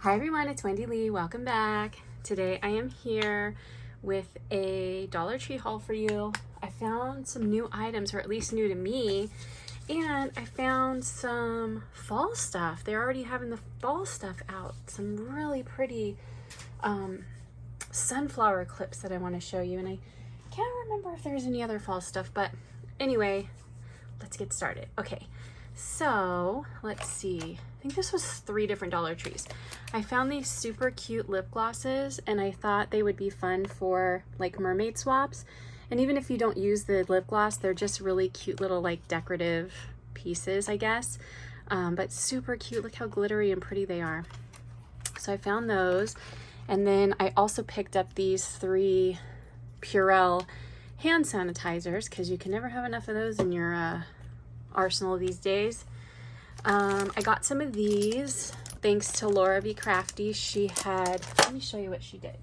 Hi everyone, it's Wendy Lee. Welcome back. Today I am here with a Dollar Tree haul for you. I found some new items, or at least new to me, and I found some fall stuff. They're already having the fall stuff out. Some really pretty sunflower clips that I want to show you, and I can't remember if there's any other fall stuff, but anyway, let's get started. Okay, so let's see. I think this was 3 different Dollar Trees. I found these super cute lip glosses and I thought they would be fun for like mermaid swaps. And even if you don't use the lip gloss, they're just really cute little like decorative pieces, I guess. But super cute. Look how glittery and pretty they are. So I found those. And then I also picked up these 3 Purell hand sanitizers because you can never have enough of those in your arsenal these days. I got some of these thanks to Laura Be Crafty. She had, let me show you what she did.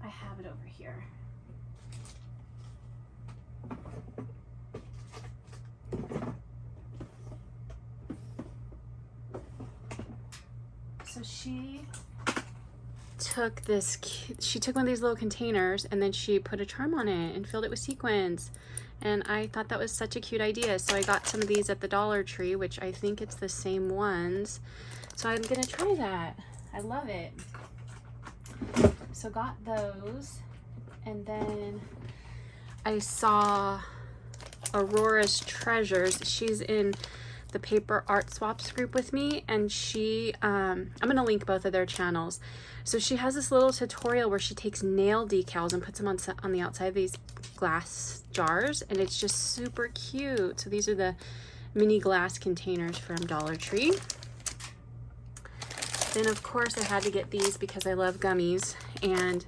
I have it over here. So she took this, she took one of these little containers and then she put a charm on it and filled it with sequins. And I thought that was such a cute idea. So I got some of these at the Dollar Tree, which I think it's the same ones. So I'm gonna try that. I love it. So got those. And then I saw Aurora's Treasures. She's in the Paper Art Swaps group with me, and she, I'm gonna link both of their channels. So she has this little tutorial where she takes nail decals and puts them on the outside of these glass jars, and it's just super cute. So these are the mini glass containers from Dollar Tree. Then of course I had to get these because I love gummies, and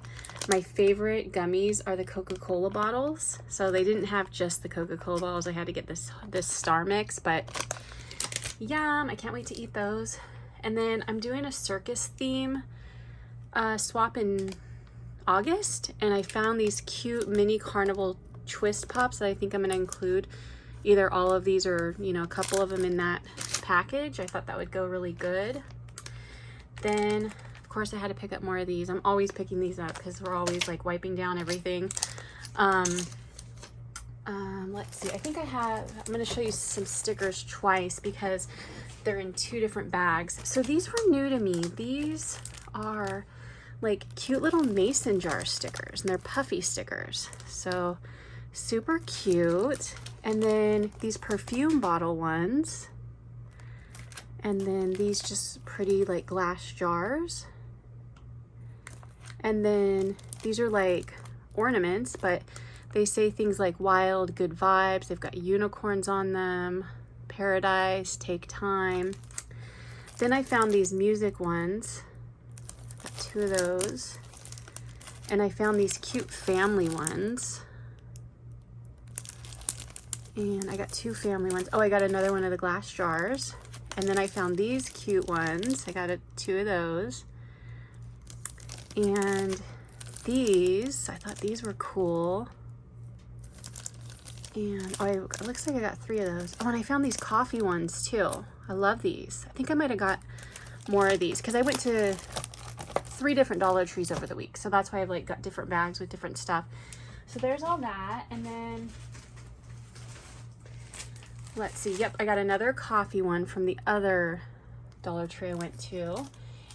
my favorite gummies are the Coca-Cola bottles. So they didn't have just the Coca-Cola bottles. I had to get this Star Mix, but yum, I can't wait to eat those. And then I'm doing a circus theme swap in August, and I found these cute mini Carnival twist pops that I think I'm going to include either all of these or, you know, a couple of them in that package. I thought that would go really good. Then of course I had to pick up more of these. I'm always picking these up because we're always like wiping down everything. Let's see, I think I'm going to show you some stickers twice because they're in 2 different bags. So these were new to me. These are like cute little mason jar stickers, and they're puffy stickers. So super cute. And then these perfume bottle ones. And then these just pretty like glass jars. And then these are like ornaments, but they say things like wild, good vibes. They've got unicorns on them, paradise, take time. Then I found these music ones. Got 2 of those. And I found these cute family ones. And I got 2 family ones. Oh, I got another one of the glass jars. And then I found these cute ones. I got 2 of those. And these, I thought these were cool. And oh, it looks like I got 3 of those. Oh, and I found these coffee ones too. I love these. I think I might have got more of these because I went to 3 different Dollar Trees over the week. So that's why I've like got different bags with different stuff. So there's all that. And then let's see. Yep, I got another coffee one from the other Dollar Tree I went to.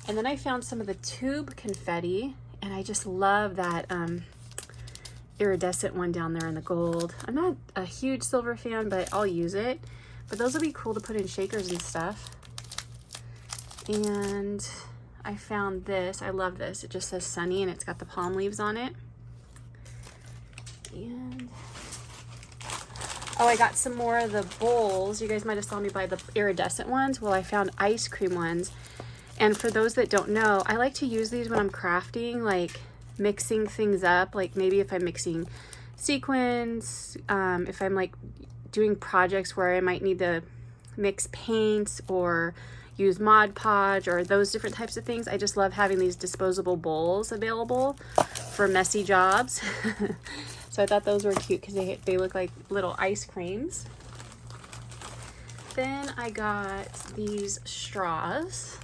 And then I found some of the tube confetti, and I just love that iridescent one down there in the gold. I'm not a huge silver fan, but I'll use it. But those will be cool to put in shakers and stuff. And I found this. I love this. It just says sunny and it's got the palm leaves on it. And oh, I got some more of the bowls. You guys might have saw me buy the iridescent ones. Well, I found ice cream ones. And for those that don't know, I like to use these when I'm crafting, like mixing things up. Like maybe if I'm mixing sequins, if I'm like doing projects where I might need to mix paints or use Mod Podge or those different types of things. I just love having these disposable bowls available for messy jobs. So I thought those were cute because they look like little ice creams. Then I got these straws.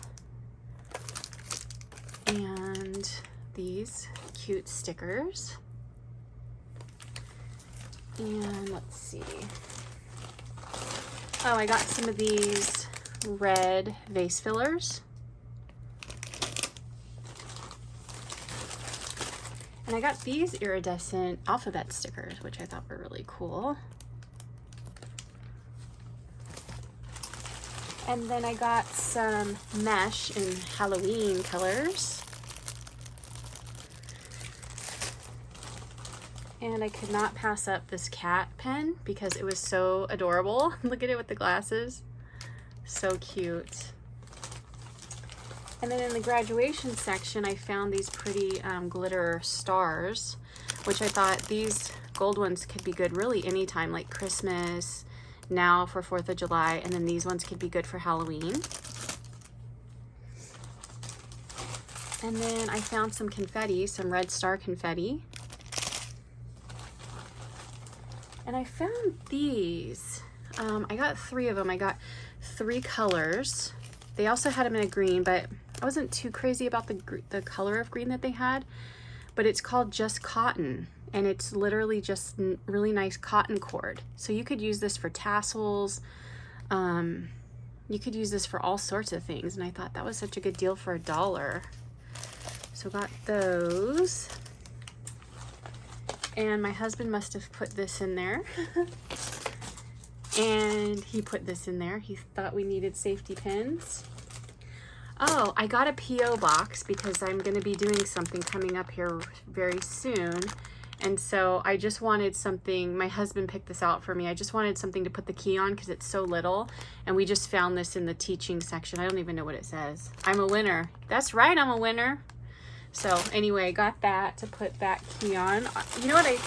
these cute stickers. And let's see. Oh, I got some of these red vase fillers. And I got these iridescent alphabet stickers, which I thought were really cool. And then I got some mesh in Halloween colors. And I could not pass up this cat pen because it was so adorable. Look at it with the glasses. So cute. And then in the graduation section, I found these pretty glitter stars, which I thought these gold ones could be good really anytime, like Christmas, now for 4th of July, and then these ones could be good for Halloween. And then I found some confetti, some red star confetti. And I found these. I got 3 of them. I got 3 colors. They also had them in a green, but I wasn't too crazy about the color of green that they had. But it's called Just Cotton, and it's literally just really nice cotton cord. So you could use this for tassels. You could use this for all sorts of things, and I thought that was such a good deal for $1. So got those. And my husband must have put this in there. And he put this in there. He thought we needed safety pins. Oh, I got a P.O. box because I'm going to be doing something coming up here very soon. And so I just wanted something, my husband picked this out for me. I just wanted something to put the key on because it's so little. And we just found this in the teaching section. I don't even know what it says. I'm a winner. That's right, I'm a winner. So anyway, got that to put that key on. You know what I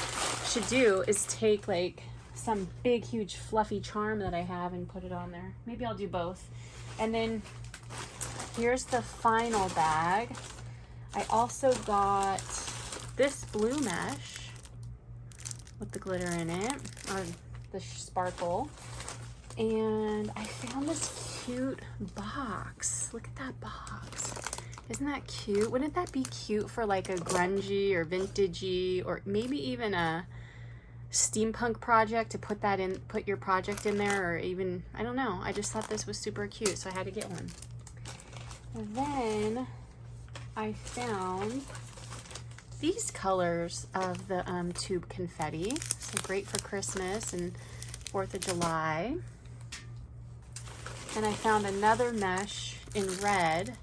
should do is take like some big, huge, fluffy charm that I have and put it on there. Maybe I'll do both. And then here's the final bag. I also got this blue mesh with the glitter in it, or the sparkle. And I found this cute box. Look at that box. Isn't that cute? Wouldn't that be cute for like a grungy or vintagey or maybe even a steampunk project to put that in, put your project in there, or even, I don't know. I just thought this was super cute, so I had to get one. And then I found these colors of the tube confetti. So great for Christmas and 4th of July. And I found another mesh in red.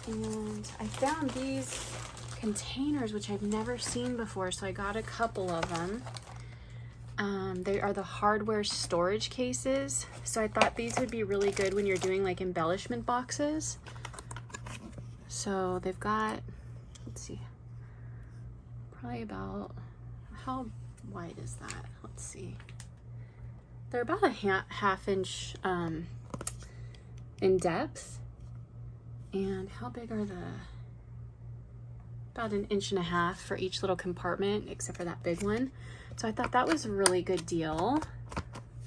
And I found these containers, which I've never seen before, so I got a couple of them. They are the hardware storage cases, so I thought these would be really good when you're doing like embellishment boxes. So they've got, let's see, probably about, how wide is that? Let's see. They're about a half inch in depth. And how big are about 1.5 inches for each little compartment, except for that big one. So I thought that was a really good deal.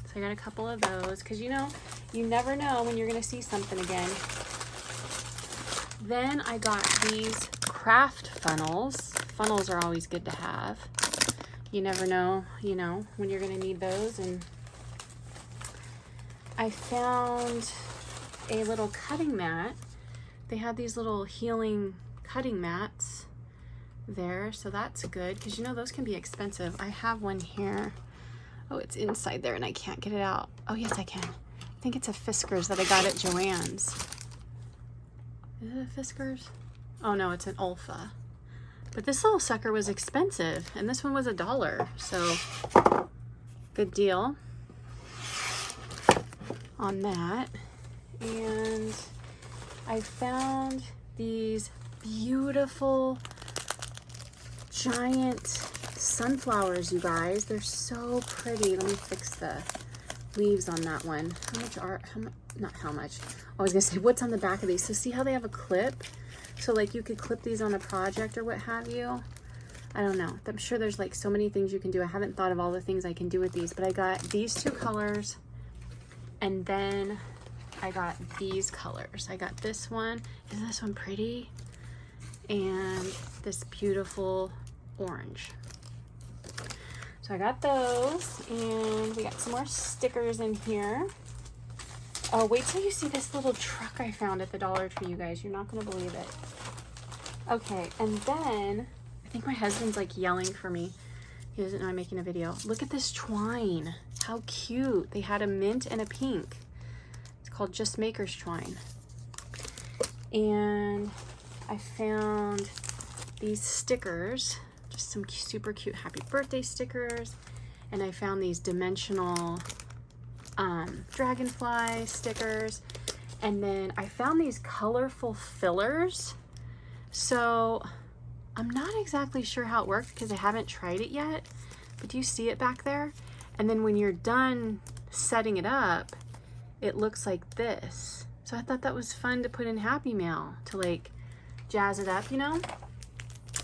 So I got a couple of those, because you know, you never know when you're gonna see something again. Then I got these craft funnels. Funnels are always good to have. You never know, you know, when you're gonna need those. And I found a little cutting mat. They had these little healing cutting mats there, so that's good, because you know those can be expensive. I have one here. Oh, it's inside there and I can't get it out. Oh yes, I can. I think it's a Fiskars that I got at Joann's. Is it a Fiskars? Oh no, it's an Olfa. But this little sucker was expensive, and this one was $1, so good deal on that. And I found these beautiful giant sunflowers, you guys. They're so pretty. Let me fix the leaves on that one. Not how much. I was gonna say, what's on the back of these? So see how they have a clip? So like you could clip these on a project or what have you. I don't know. I'm sure there's like so many things you can do. I haven't thought of all the things I can do with these, but I got these 2 colors, and then I got these colors. I got this one. Isn't this one pretty? And this beautiful orange. So I got those, and we got some more stickers in here. Oh, wait till you see this little truck I found at the Dollar Tree, you guys. You're not gonna believe it. Okay, and then I think my husband's like yelling for me. He doesn't know I'm making a video. Look at this twine. How cute. They had a mint and a pink. It's called Just Maker's Twine. And I found these stickers, just some super cute happy birthday stickers. And I found these dimensional dragonfly stickers. And then I found these colorful fillers. So I'm not exactly sure how it works because I haven't tried it yet, but do you see it back there? And then when you're done setting it up, it looks like this. So I thought that was fun to put in Happy Mail to like jazz it up, you know?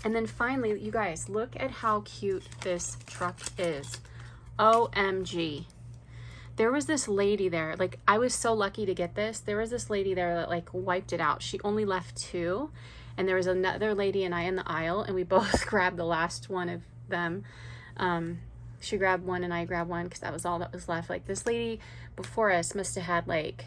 And then finally, you guys, look at how cute this truck is. OMG. There was this lady there, like I was so lucky to get this. There was this lady there that like wiped it out. She only left 2. And there was another lady and I in the aisle, and we both grabbed the last one of them. She grabbed one and I grabbed one because that was all that was left. Like this lady before us must have had like,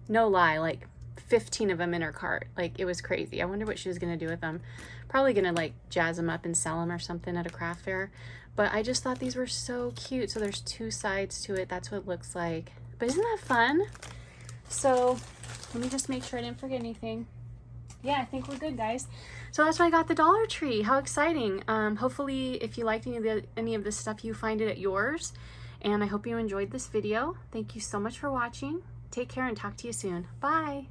no lie, like 15 of them in her cart. Like it was crazy. I wonder what she was going to do with them. Probably going to like jazz them up and sell them or something at a craft fair. But I just thought these were so cute. So there's 2 sides to it. That's what it looks like. But isn't that fun? So let me just make sure I didn't forget anything. Yeah, I think we're good, guys. So that's why I got the Dollar Tree. How exciting. Hopefully, if you liked any of this stuff, you find it at yours. And I hope you enjoyed this video. Thank you so much for watching. Take care and talk to you soon. Bye.